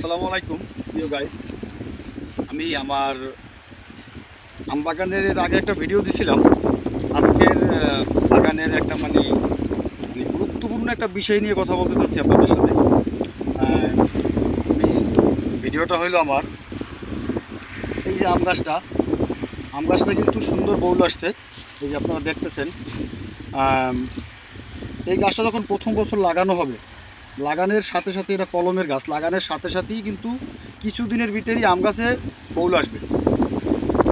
আসসালামু আলাইকুম প্রিয় গাইস। আমি আমার আম বাগানের এর আগে একটা ভিডিও দিছিলাম। আজকের বাগানের একটা গুরুত্বপূর্ণ একটা বিষয় নিয়ে কথা বলতে চাচ্ছি আপনাদের সাথে। আমি ভিডিওটা হইলো আমার এই যে আম গাছটা কিন্তু সুন্দর বউল আসছে। এই যে আপনারা দেখতেছেন, আম, এই গাছটা যখন প্রথম বছর লাগানো হবে, লাগানোর সাথে সাথে এটা কলমের গাছ, লাগানোর সাথে সাথেই কিন্তু কিছুদিনের ভিতরেই আম গাছে বউল আসবে।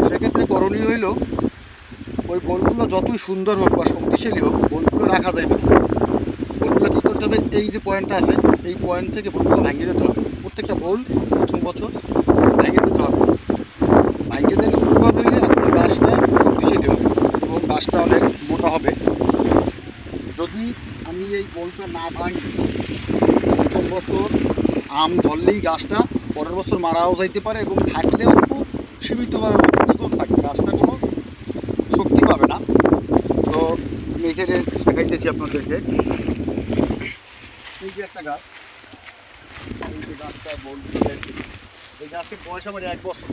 সেক্ষেত্রে করণীয় হইল ওই বোলগুলো যতই সুন্দর হোক বা শক্তিশালী হোক, বোলগুলো রাখা যাবে না। বোলগুলো কী করতে হবে, এই যে পয়েন্টটা আছে এই পয়েন্ট থেকে বোলগুলো ভাঙিয়ে দিতে হবে। প্রত্যেকটা বোল প্রথম বছর ভেঙে দিতে হবে। ভাঙিয়ে দিলে উপকার হইলে আপনার গাছটা শক্তিশালী হবে এবং গাছটা অনেক মোটা হবে। যদি আমি এই বোলটা না ভাঙি, প্রথম বছর আম ধরলেই গাছটা পরের বছর মারাও যাইতে পারে এবং থাকলেও খুব সীমিতভাবে কিছুক্ষণ থাকবে, গাছটা কোনো শক্তি পাবে না। তো আমি এখানে দেখাইতেছি আপনাদেরকে। এই যে একটা গাছ, এই যে গাছটা বলতে, এই গাছের বয়স আমার 1 বছর।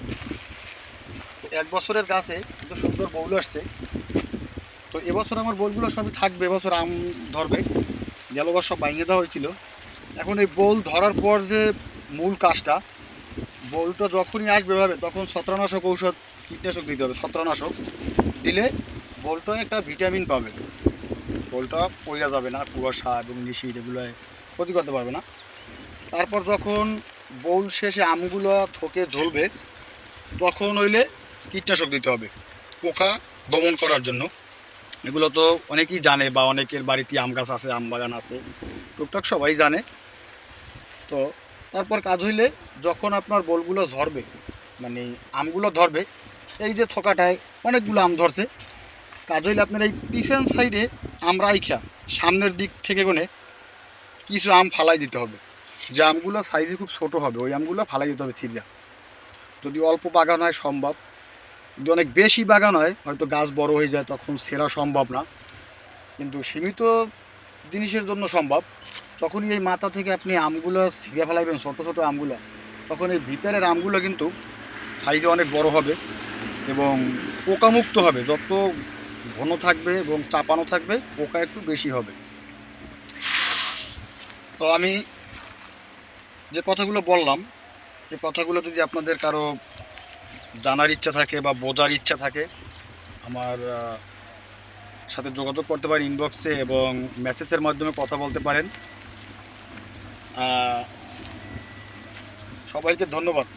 তো 1 বছরের গাছে এত সুন্দর বউল আসছে। তো এবছর আমার বউলগুলো সবই থাকবে, এবছর আম ধরবে। গেল বছর সব ভাঙিয়ে দেওয়া হয়েছিল। এখন এই বোল ধরার পর যে মূল কাজটা, বোলটা যখনই আসবে ভাবে তখন ছত্রাকনাশক ঔষধ, কীটনাশক দিতে হবে। ছত্রাকনাশক দিলে বোলটা একটা ভিটামিন পাবে, বোলটা পইরা যাবে না, কুয়াশা এবং নিশির এগুলোয় ক্ষতি করতে পারবে না। তারপর যখন বোল শেষে আমগুলো থকে ঝরবে, তখন হইলে কীটনাশক দিতে হবে পোকা দমন করার জন্য। এগুলো তো অনেকেই জানে বা অনেকের বাড়িতে আম গাছ আছে, আম বাগান আছে, টুকটাক সবাই জানে। তো তারপর কাজ হইলে যখন আপনার বোলগুলো ঝরবে, মানে আমগুলো ধরবে, এই যে থকাটায় অনেকগুলো আম ধরছে, কাজ হইলে আপনার এই পিছন সাইডে আম রাইখা সামনের দিক থেকে কোনে কিছু আম ফালাই দিতে হবে। যে আমগুলো সাইজে খুব ছোট হবে ওই আমগুলো ফালাই দিতে হবে সিরিয়া। যদি অল্প বাগান হয় সম্ভব, যদি অনেক বেশি বাগান হয় হয়তো গাছ বড় হয়ে যায়, তখন সেরা সম্ভব না। কিন্তু সীমিত জিনিসের জন্য সম্ভব। যখনই এই মাথা থেকে আপনি আমগুলো ছিঁড়ে ফেলাইবেন, ছোটো ছোটো আমগুলো, তখন এই ভিতরের আমগুলো কিন্তু সাইজে অনেক বড় হবে এবং পোকামুক্ত হবে। যত ঘন থাকবে এবং চাপানো থাকবে, পোকা একটু বেশি হবে। তো আমি যে কথাগুলো বললাম, যে কথাগুলো যদি আপনাদের কারো জানার ইচ্ছা থাকে বা বোঝার ইচ্ছা থাকে, আমার সাথে যোগাযোগ করতে পারেন ইনবক্সে এবং মেসেজের মাধ্যমে কথা বলতে পারেন। সবাইকে ধন্যবাদ।